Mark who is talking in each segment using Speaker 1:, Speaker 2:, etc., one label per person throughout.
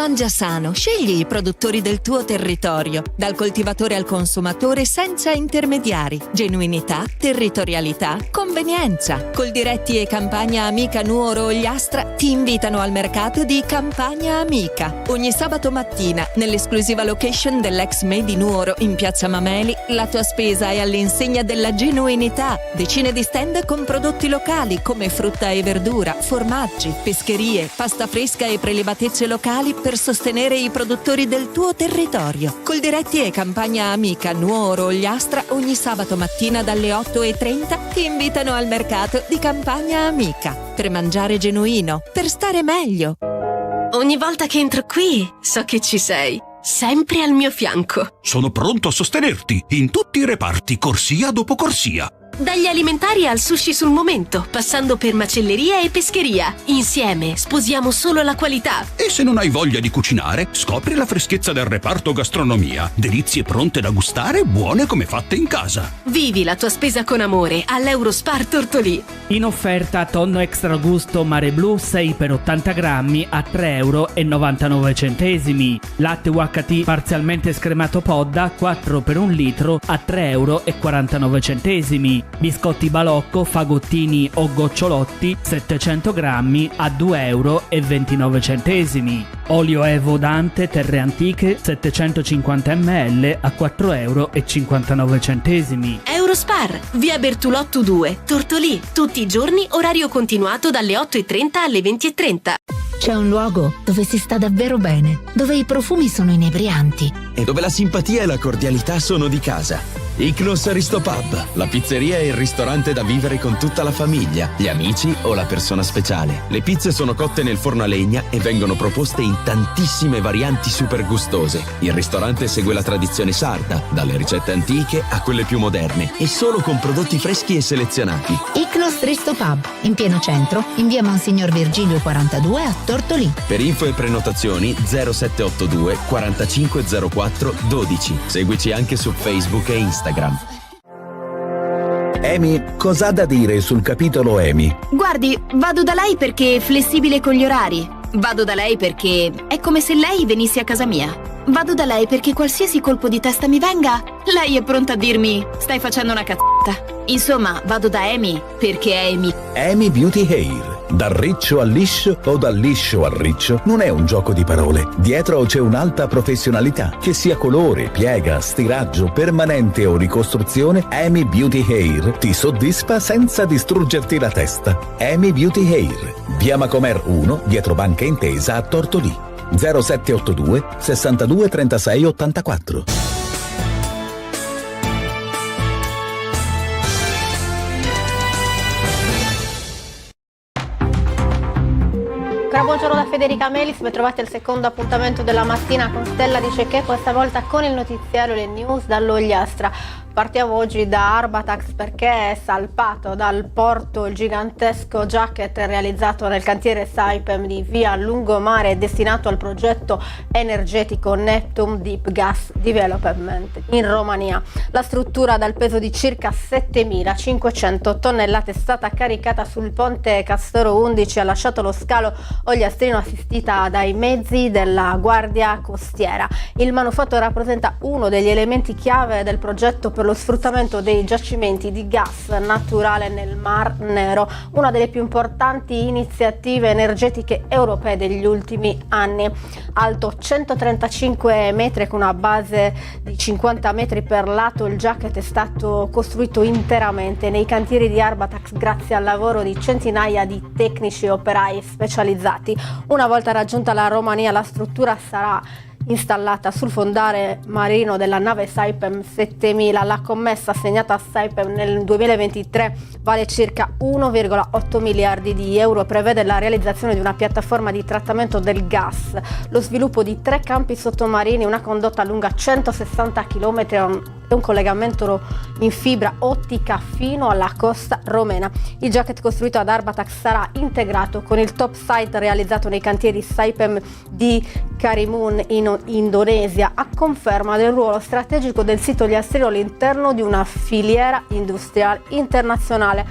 Speaker 1: Mangia sano, scegli i produttori del tuo territorio, dal coltivatore al consumatore senza intermediari. Genuinità, territorialità, convenienza. Coldiretti e Campagna Amica Nuoro Ogliastra ti invitano al mercato di Campagna Amica. Ogni sabato mattina, nell'esclusiva location dell'ex Made in Nuoro in Piazza Mameli, la tua spesa è all'insegna della genuinità. Decine di stand con prodotti locali come frutta e verdura, formaggi, pescherie, pasta fresca e prelibatezze locali per sostenere i produttori del tuo territorio. Coldiretti e Campagna Amica Nuoro Ogliastra ogni sabato mattina dalle 8:30 ti invitano al mercato di Campagna Amica per mangiare genuino, per stare meglio.
Speaker 2: Ogni volta che entro qui so che ci sei, sempre al mio fianco.
Speaker 3: Sono pronto a sostenerti in tutti i reparti, corsia dopo corsia.
Speaker 2: Dagli alimentari al sushi sul momento, passando per macelleria e pescheria. Insieme sposiamo solo la qualità.
Speaker 3: E se non hai voglia di cucinare, scopri la freschezza del reparto gastronomia. Delizie pronte da gustare, buone come fatte in casa.
Speaker 2: Vivi la tua spesa con amore all'Eurospar Tortolì.
Speaker 4: In offerta tonno extra gusto Mare Blu 6 per 80 grammi a 3,99 €. Latte UHT parzialmente scremato Podda 4 per 1 litro a 3,49 €. Biscotti Balocco, fagottini o gocciolotti 700 grammi a 2,29 €. Olio Evo Dante Terre Antiche 750 ml a 4,59 €.
Speaker 2: Eurospar, via Bertolotto 2, Tortolì. Tutti i giorni, orario continuato dalle 8:30 alle 20:30.
Speaker 5: C'è un luogo dove si sta davvero bene, dove i profumi sono inebrianti
Speaker 6: e dove la simpatia e la cordialità sono di casa. Ichnos Aristopub, la pizzeria e il ristorante da vivere con tutta la famiglia, gli amici o la persona speciale. Le pizze sono cotte nel forno a legna e vengono proposte in tantissime varianti super gustose. Il ristorante segue la tradizione sarda, dalle ricette antiche a quelle più moderne, e solo con prodotti freschi e selezionati.
Speaker 5: Ichnos Aristopub, in pieno centro, in via Monsignor Virgilio 42 a Tortolì.
Speaker 6: Per info e prenotazioni 0782 4504 12. Seguici anche su Facebook e Instagram.
Speaker 7: Amy, cos'ha da dire sul capitolo Amy?
Speaker 8: Guardi, vado da lei perché è flessibile con gli orari. Vado da lei perché è come se lei venisse a casa mia. Vado da lei perché qualsiasi colpo di testa mi venga, lei è pronta a dirmi stai facendo una cazzata. Insomma, vado da Amy perché è Amy.
Speaker 7: Amy Beauty Hair. Dal riccio al liscio o dal liscio al riccio non è un gioco di parole. Dietro c'è un'alta professionalità. Che sia colore, piega, stiraggio, permanente o ricostruzione, Amy Beauty Hair ti soddisfa senza distruggerti la testa. Amy Beauty Hair, via Macomer 1, dietro Banca Intesa a Tortolì. 0782 62 36 84.
Speaker 9: Buongiorno da Federica Melis, ben trovati al secondo appuntamento della mattina con Stella Dice Che, questa volta con il notiziario Le News dall'Ogliastra. Partiamo oggi da Arbatax perché è salpato dal porto il gigantesco jacket realizzato nel cantiere Saipem di via Lungomare, destinato al progetto energetico Neptune Deep Gas Development in Romania. La struttura dal peso di circa 7.500 tonnellate è stata caricata sul ponte Castoro 11 e ha lasciato lo scalo ogliastrino assistita dai mezzi della Guardia Costiera. Il manufatto rappresenta uno degli elementi chiave del progetto per lo sfruttamento dei giacimenti di gas naturale nel Mar Nero, una delle più importanti iniziative energetiche europee degli ultimi anni. Alto 135 metri con una base di 50 metri per lato, il jacket è stato costruito interamente nei cantieri di Arbatax grazie al lavoro di centinaia di tecnici e operai specializzati. Una volta raggiunta la Romania, la struttura sarà installata sul fondale marino della nave Saipem 7000. La commessa assegnata a Saipem nel 2023 vale circa 1,8 miliardi di euro, prevede la realizzazione di una piattaforma di trattamento del gas, lo sviluppo di 3 campi sottomarini, una condotta lunga 160 km e un collegamento in fibra ottica fino alla costa romena. Il jacket costruito ad Arbatax sarà integrato con il top site realizzato nei cantieri Saipem di Karimun in Indonesia, a conferma del ruolo strategico del sito ogliastrino all'interno di una filiera industriale internazionale.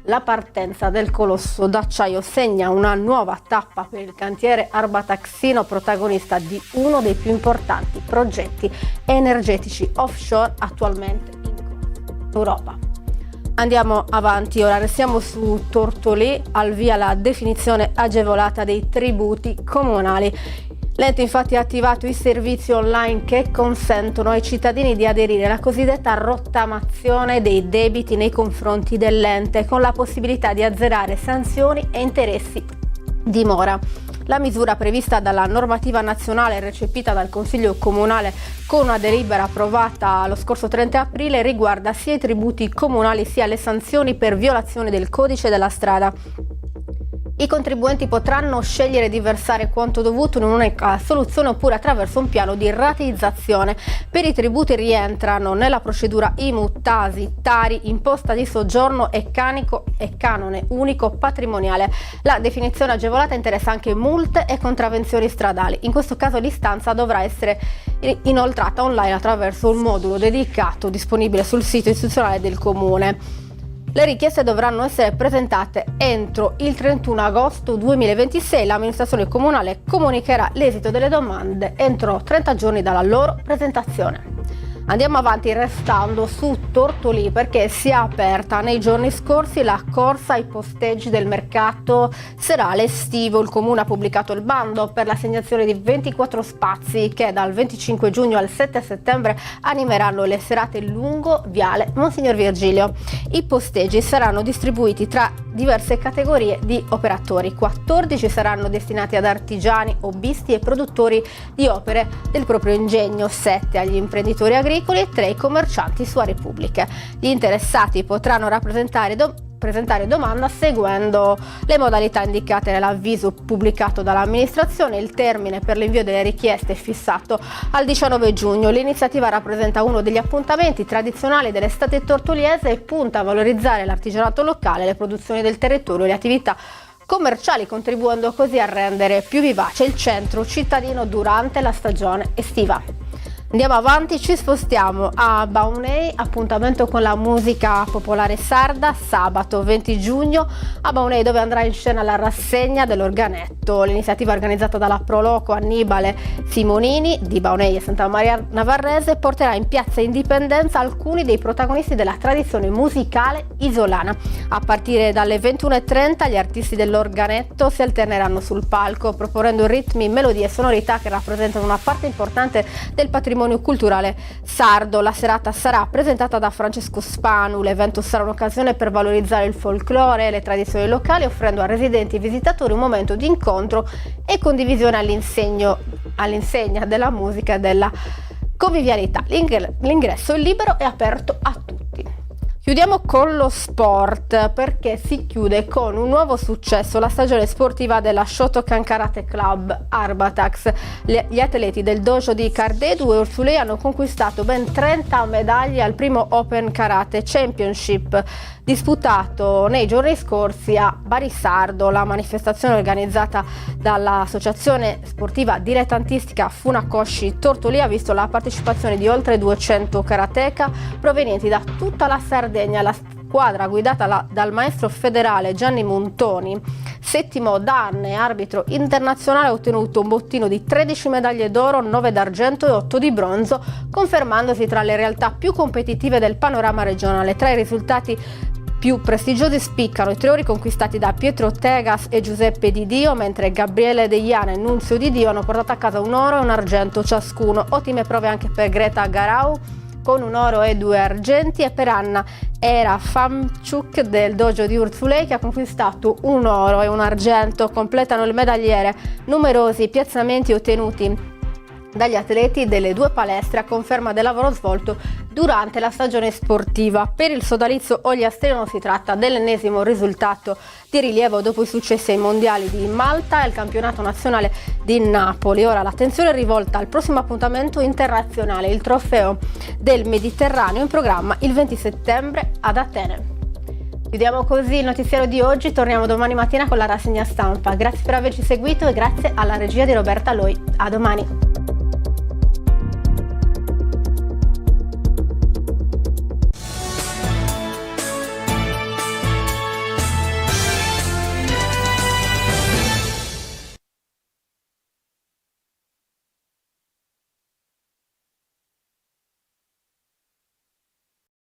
Speaker 9: La partenza del colosso d'acciaio segna una nuova tappa per il cantiere Arbataxino, protagonista di uno dei più importanti progetti energetici offshore attualmente in corso in Europa. Andiamo avanti, ora restiamo su Tortolì, al via la definizione agevolata dei tributi comunali. L'ente infatti ha attivato i servizi online che consentono ai cittadini di aderire alla cosiddetta rottamazione dei debiti nei confronti dell'ente, con la possibilità di azzerare sanzioni e interessi di mora. La misura prevista dalla normativa nazionale recepita dal Consiglio Comunale con una delibera approvata lo scorso 30 aprile riguarda sia i tributi comunali sia le sanzioni per violazione del codice della strada. I contribuenti potranno scegliere di versare quanto dovuto in un'unica soluzione oppure attraverso un piano di rateizzazione. Per i tributi rientrano nella procedura IMU, TASI, TARI, imposta di soggiorno e canone unico patrimoniale. La definizione agevolata interessa anche multe e contravvenzioni stradali. In questo caso l'istanza dovrà essere inoltrata online attraverso un modulo dedicato disponibile sul sito istituzionale del Comune. Le richieste dovranno essere presentate entro il 31 agosto 2026. L'amministrazione comunale comunicherà l'esito delle domande entro 30 giorni dalla loro presentazione. Andiamo avanti restando su Tortolì perché si è aperta nei giorni scorsi la corsa ai posteggi del mercato serale estivo. Il Comune ha pubblicato il bando per l'assegnazione di 24 spazi che dal 25 giugno al 7 settembre animeranno le serate lungo Viale Monsignor Virgilio. I posteggi saranno distribuiti tra diverse categorie di operatori. 14 saranno destinati ad artigiani, hobbisti e produttori di opere del proprio ingegno, 7 agli imprenditori agricoli e 3 ai commercianti su aree pubbliche. Gli interessati potranno presentare domanda seguendo le modalità indicate nell'avviso pubblicato dall'amministrazione. Il termine per l'invio delle richieste è fissato al 19 giugno. L'iniziativa rappresenta uno degli appuntamenti tradizionali dell'estate tortoliese e punta a valorizzare l'artigianato locale, le produzioni del territorio e le attività commerciali, contribuendo così a rendere più vivace il centro cittadino durante la stagione estiva. Andiamo avanti, ci spostiamo a Baunei, appuntamento con la musica popolare sarda, sabato 20 giugno a Baunei, dove andrà in scena la rassegna dell'organetto. L'iniziativa organizzata dalla Proloco Annibale Simonini di Baunei e Santa Maria Navarrese porterà in piazza Indipendenza alcuni dei protagonisti della tradizione musicale isolana. A partire dalle 21:30 gli artisti dell'organetto si alterneranno sul palco proponendo ritmi, melodie e sonorità che rappresentano una parte importante del patrimonio culturale sardo. La serata sarà presentata da Francesco Spanu. L'evento sarà un'occasione per valorizzare il folklore e le tradizioni locali, offrendo a residenti e visitatori un momento di incontro e condivisione all'insegna della musica e della convivialità. L'ingresso è libero e aperto a tutti. Chiudiamo con lo sport perché si chiude con un nuovo successo la stagione sportiva della Shotokan Karate Club Arbatax. Gli atleti del dojo di Cardedu e Ursulei hanno conquistato ben 30 medaglie al primo Open Karate Championship disputato nei giorni scorsi a Barisardo. La manifestazione organizzata dall'associazione sportiva dilettantistica Funakoshi Tortolì ha visto la partecipazione di oltre 200 karateka provenienti da tutta la Sardegna. La squadra guidata dal maestro federale Gianni Montoni, settimo dan e arbitro internazionale, ha ottenuto un bottino di 13 medaglie d'oro, 9 d'argento e 8 di bronzo, confermandosi tra le realtà più competitive del panorama regionale. Tra i risultati più prestigiosi spiccano i 3 ori conquistati da Pietro Tegas e Giuseppe Di Dio, mentre Gabriele Deiana e Nunzio Di Dio hanno portato a casa un oro e un argento ciascuno. Ottime prove anche per Greta Garau con un oro e 2 argenti, e per Anna Era Famciuk del dojo di Ursulei che ha conquistato un oro e un argento. Completano il medagliere numerosi piazzamenti ottenuti dagli atleti delle 2 palestre, a conferma del lavoro svolto durante la stagione sportiva. Per il sodalizio ogliastrino si tratta dell'ennesimo risultato di rilievo dopo i successi ai mondiali di Malta e al campionato nazionale di Napoli. Ora l'attenzione è rivolta al prossimo appuntamento internazionale, il trofeo del Mediterraneo, in programma il 20 settembre ad Atene. Chiudiamo così il notiziario di oggi, torniamo domani mattina con la rassegna stampa. Grazie per averci seguito e grazie alla regia di Roberta Loi. A domani.